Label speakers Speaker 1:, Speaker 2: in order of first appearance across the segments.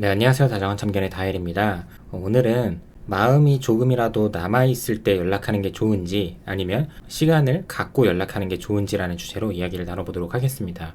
Speaker 1: 네, 안녕하세요. 다정한 참견의 다엘입니다. 오늘은 마음이 조금이라도 남아있을 때 연락하는 게 좋은지 아니면 시간을 갖고 연락하는 게 좋은지라는 주제로 이야기를 나눠보도록 하겠습니다.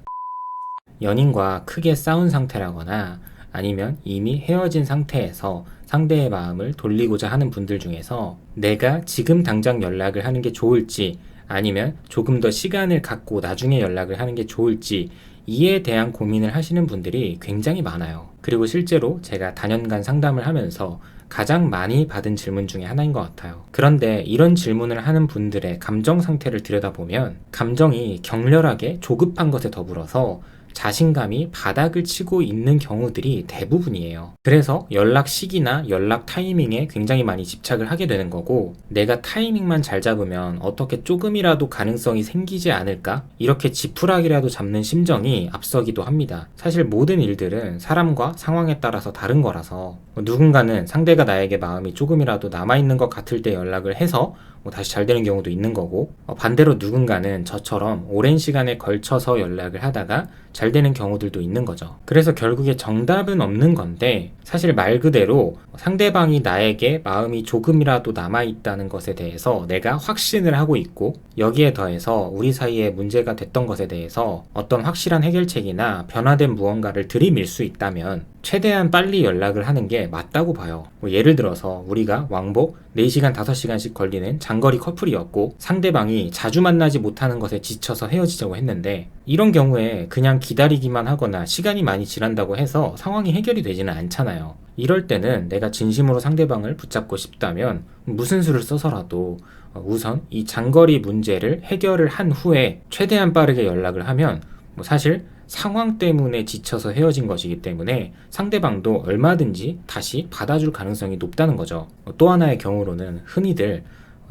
Speaker 1: 연인과 크게 싸운 상태라거나 아니면 이미 헤어진 상태에서 상대의 마음을 돌리고자 하는 분들 중에서 내가 지금 당장 연락을 하는 게 좋을지 아니면 조금 더 시간을 갖고 나중에 연락을 하는 게 좋을지 이에 대한 고민을 하시는 분들이 굉장히 많아요. 그리고 실제로 제가 다년간 상담을 하면서 가장 많이 받은 질문 중에 하나인 것 같아요. 그런데 이런 질문을 하는 분들의 감정 상태를 들여다보면 감정이 격렬하게 조급한 것에 더불어서 자신감이 바닥을 치고 있는 경우들이 대부분이에요. 그래서 연락 시기나 연락 타이밍에 굉장히 많이 집착을 하게 되는 거고, 내가 타이밍만 잘 잡으면 어떻게 조금이라도 가능성이 생기지 않을까? 이렇게 지푸라기라도 잡는 심정이 앞서기도 합니다. 사실 모든 일들은 사람과 상황에 따라서 다른 거라서 누군가는 상대가 나에게 마음이 조금이라도 남아있는 것 같을 때 연락을 해서 다시 잘 되는 경우도 있는 거고, 반대로 누군가는 저처럼 오랜 시간에 걸쳐서 연락을 하다가 잘 되는 경우들도 있는 거죠. 그래서 결국에 정답은 없는 건데, 사실 말 그대로 상대방이 나에게 마음이 조금이라도 남아있다는 것에 대해서 내가 확신을 하고 있고, 여기에 더해서 우리 사이에 문제가 됐던 것에 대해서 어떤 확실한 해결책이나 변화된 무언가를 들이밀 수 있다면 최대한 빨리 연락을 하는 게 맞다고 봐요. 예를 들어서 우리가 왕복 4시간, 5시간씩 걸리는 장거리 커플이었고 상대방이 자주 만나지 못하는 것에 지쳐서 헤어지자고 했는데, 이런 경우에 그냥 기다리기만 하거나 시간이 많이 지난다고 해서 상황이 해결이 되지는 않잖아요. 이럴 때는 내가 진심으로 상대방을 붙잡고 싶다면 무슨 수를 써서라도 우선 이 장거리 문제를 해결을 한 후에 최대한 빠르게 연락을 하면 사실 상황 때문에 지쳐서 헤어진 것이기 때문에 상대방도 얼마든지 다시 받아줄 가능성이 높다는 거죠. 또 하나의 경우로는 흔히들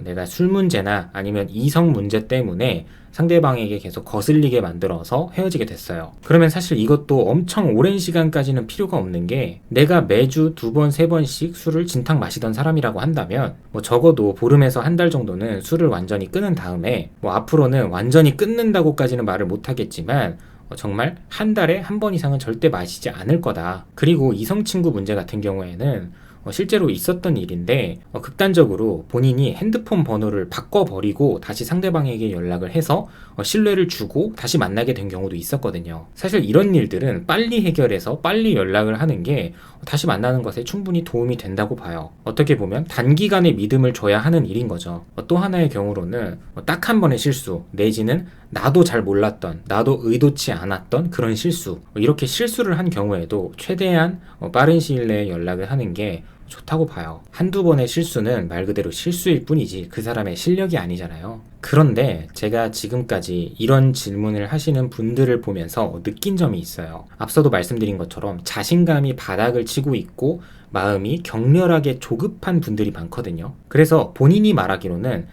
Speaker 1: 내가 술 문제나 아니면 이성 문제 때문에 상대방에게 계속 거슬리게 만들어서 헤어지게 됐어요. 그러면 사실 이것도 엄청 오랜 시간까지는 필요가 없는 게, 내가 매주 2번, 3번씩 술을 진탕 마시던 사람이라고 한다면 적어도 보름에서 한 달 정도는 술을 완전히 끊은 다음에 앞으로는 완전히 끊는다고까지는 말을 못하겠지만 정말 한 달에 한 번 이상은 절대 마시지 않을 거다. 그리고 이성 친구 문제 같은 경우에는 실제로 있었던 일인데, 극단적으로 본인이 핸드폰 번호를 바꿔버리고 다시 상대방에게 연락을 해서 신뢰를 주고 다시 만나게 된 경우도 있었거든요. 사실 이런 일들은 빨리 해결해서 빨리 연락을 하는 게 다시 만나는 것에 충분히 도움이 된다고 봐요. 어떻게 보면 단기간에 믿음을 줘야 하는 일인 거죠. 또 하나의 경우로는 딱 한 번의 실수 내지는 나도 잘 몰랐던, 나도 의도치 않았던 그런 실수, 이렇게 실수를 한 경우에도 최대한 빠른 시일 내에 연락을 하는 게 좋다고 봐요. 한두 번의 실수는 말 그대로 실수일 뿐이지 그 사람의 실력이 아니잖아요. 그런데 제가 지금까지 이런 질문을 하시는 분들을 보면서 느낀 점이 있어요. 앞서도 말씀드린 것처럼 자신감이 바닥을 치고 있고 마음이 격렬하게 조급한 분들이 많거든요. 그래서 본인이 말하기로는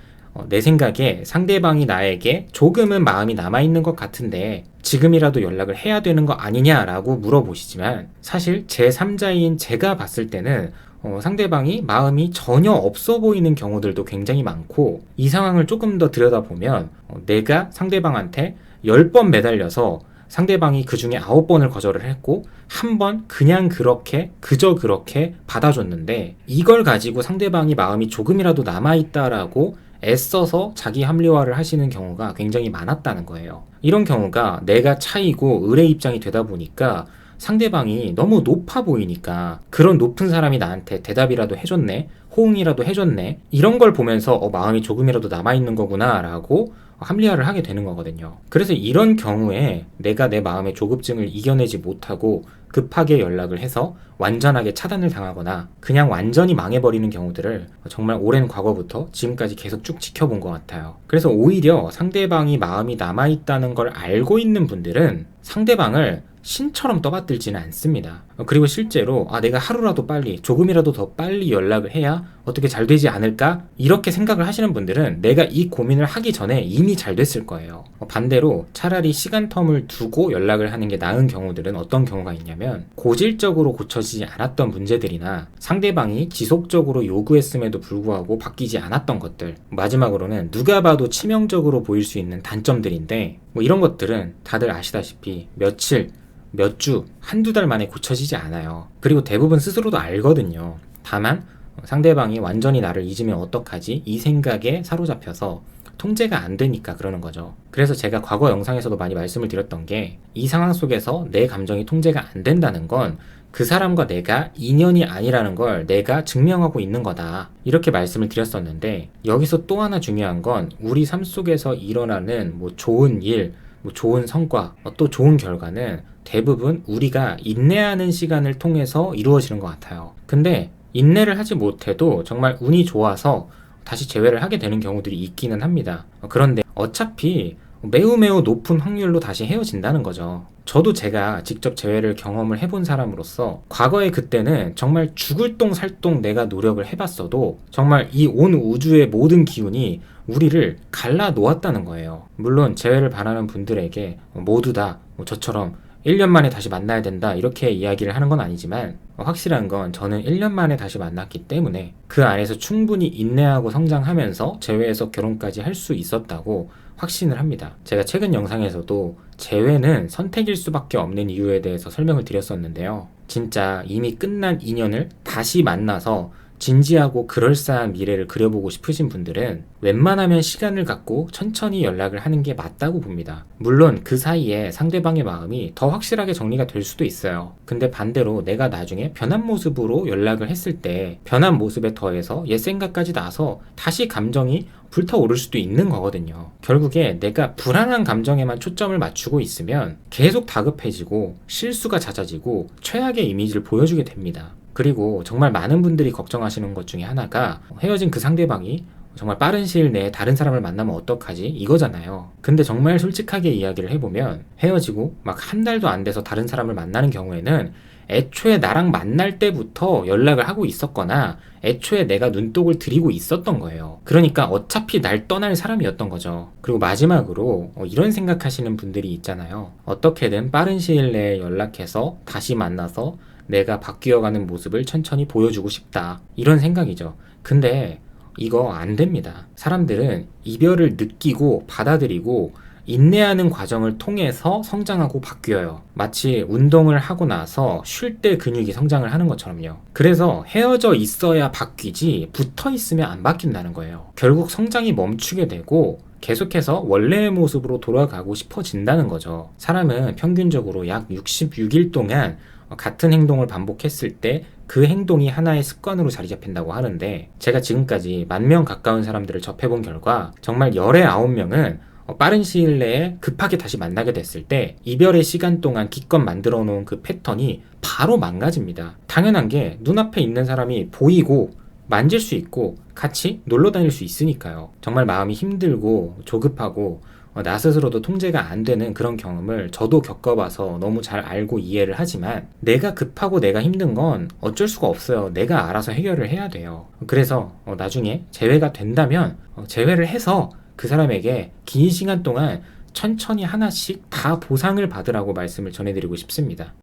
Speaker 1: 내 생각에 상대방이 나에게 조금은 마음이 남아있는 것 같은데 지금이라도 연락을 해야 되는 거 아니냐라고 물어보시지만, 사실 제3자인 제가 봤을 때는 상대방이 마음이 전혀 없어 보이는 경우들도 굉장히 많고, 이 상황을 조금 더 들여다보면 내가 상대방한테 10번 매달려서 상대방이 그 중에 9번을 거절을 했고 한 번 그냥 그렇게 그저 그렇게 받아줬는데, 이걸 가지고 상대방이 마음이 조금이라도 남아있다라고 애써서 자기 합리화를 하시는 경우가 굉장히 많았다는 거예요. 이런 경우가 내가 차이고 을의 입장이 되다 보니까 상대방이 너무 높아 보이니까 그런 높은 사람이 나한테 대답이라도 해줬네, 호응이라도 해줬네, 이런 걸 보면서 마음이 조금이라도 남아있는 거구나 라고 합리화를 하게 되는 거거든요. 그래서 이런 경우에 내가 내 마음의 조급증을 이겨내지 못하고 급하게 연락을 해서 완전하게 차단을 당하거나 그냥 완전히 망해버리는 경우들을 정말 오랜 과거부터 지금까지 계속 쭉 지켜본 것 같아요. 그래서 오히려 상대방이 마음이 남아있다는 걸 알고 있는 분들은 상대방을 신처럼 떠받들지는 않습니다. 그리고 실제로 내가 하루라도 빨리, 조금이라도 더 빨리 연락을 해야 어떻게 잘 되지 않을까? 이렇게 생각을 하시는 분들은 내가 이 고민을 하기 전에 이미 잘 됐을 거예요. 반대로 차라리 시간 텀을 두고 연락을 하는 게 나은 경우들은 어떤 경우가 있냐면, 고질적으로 고쳐지지 않았던 문제들이나 상대방이 지속적으로 요구했음에도 불구하고 바뀌지 않았던 것들, 마지막으로는 누가 봐도 치명적으로 보일 수 있는 단점들인데, 이런 것들은 다들 아시다시피 며칠 몇 주, 한두 달 만에 고쳐지지 않아요. 그리고 대부분 스스로도 알거든요. 다만 상대방이 완전히 나를 잊으면 어떡하지? 이 생각에 사로잡혀서 통제가 안 되니까 그러는 거죠. 그래서 제가 과거 영상에서도 많이 말씀을 드렸던 게, 이 상황 속에서 내 감정이 통제가 안 된다는 건 그 사람과 내가 인연이 아니라는 걸 내가 증명하고 있는 거다, 이렇게 말씀을 드렸었는데, 여기서 또 하나 중요한 건 우리 삶 속에서 일어나는 좋은 일, 좋은 성과, 또 좋은 결과는 대부분 우리가 인내하는 시간을 통해서 이루어지는 것 같아요. 근데 인내를 하지 못해도 정말 운이 좋아서 다시 재회를 하게 되는 경우들이 있기는 합니다. 그런데 어차피 매우 높은 확률로 다시 헤어진다는 거죠. 저도 제가 직접 재회를 경험을 해본 사람으로서 과거에 그때는 정말 죽을 똥 살 똥 내가 노력을 해봤어도 정말 이 온 우주의 모든 기운이 우리를 갈라 놓았다는 거예요. 물론 재회를 바라는 분들에게 모두 다 저처럼 1년 만에 다시 만나야 된다, 이렇게 이야기를 하는 건 아니지만, 확실한 건 저는 1년 만에 다시 만났기 때문에 그 안에서 충분히 인내하고 성장하면서 재회에서 결혼까지 할 수 있었다고 확신을 합니다. 제가 최근 영상에서도 재회는 선택일 수밖에 없는 이유에 대해서 설명을 드렸었는데요. 진짜 이미 끝난 인연을 다시 만나서 진지하고 그럴싸한 미래를 그려보고 싶으신 분들은 웬만하면 시간을 갖고 천천히 연락을 하는 게 맞다고 봅니다. 물론 그 사이에 상대방의 마음이 더 확실하게 정리가 될 수도 있어요. 근데 반대로 내가 나중에 변한 모습으로 연락을 했을 때 변한 모습에 더해서 옛 생각까지 나서 다시 감정이 불타오를 수도 있는 거거든요. 결국에 내가 불안한 감정에만 초점을 맞추고 있으면 계속 다급해지고 실수가 잦아지고 최악의 이미지를 보여주게 됩니다. 그리고 정말 많은 분들이 걱정하시는 것 중에 하나가, 헤어진 그 상대방이 정말 빠른 시일 내에 다른 사람을 만나면 어떡하지? 이거잖아요. 근데 정말 솔직하게 이야기를 해보면, 헤어지고 막 한 달도 안 돼서 다른 사람을 만나는 경우에는 애초에 나랑 만날 때부터 연락을 하고 있었거나 애초에 내가 눈독을 들이고 있었던 거예요. 그러니까 어차피 날 떠날 사람이었던 거죠. 그리고 마지막으로 이런 생각하시는 분들이 있잖아요. 어떻게든 빠른 시일 내에 연락해서 다시 만나서 내가 바뀌어가는 모습을 천천히 보여주고 싶다, 이런 생각이죠. 근데 이거 안 됩니다. 사람들은 이별을 느끼고 받아들이고 인내하는 과정을 통해서 성장하고 바뀌어요. 마치 운동을 하고 나서 쉴 때 근육이 성장을 하는 것처럼요. 그래서 헤어져 있어야 바뀌지 붙어 있으면 안 바뀐다는 거예요. 결국 성장이 멈추게 되고 계속해서 원래의 모습으로 돌아가고 싶어진다는 거죠. 사람은 평균적으로 약 66일 동안 같은 행동을 반복했을 때 그 행동이 하나의 습관으로 자리 잡힌다고 하는데, 제가 지금까지 10,000명 가까운 사람들을 접해본 결과 정말 19명은 빠른 시일 내에 급하게 다시 만나게 됐을 때 이별의 시간 동안 기껏 만들어 놓은 그 패턴이 바로 망가집니다. 당연한 게 눈앞에 있는 사람이 보이고 만질 수 있고 같이 놀러 다닐 수 있으니까요. 정말 마음이 힘들고 조급하고 나 스스로도 통제가 안 되는 그런 경험을 저도 겪어봐서 너무 잘 알고 이해를 하지만, 내가 급하고 내가 힘든 건 어쩔 수가 없어요. 내가 알아서 해결을 해야 돼요. 그래서 나중에 재회가 된다면 재회를 해서 그 사람에게 긴 시간 동안 천천히 하나씩 다 보상을 받으라고 말씀을 전해드리고 싶습니다.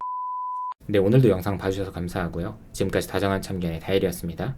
Speaker 1: 네, 오늘도 영상 봐주셔서 감사하고요. 지금까지 다정한 참견의 다일이었습니다.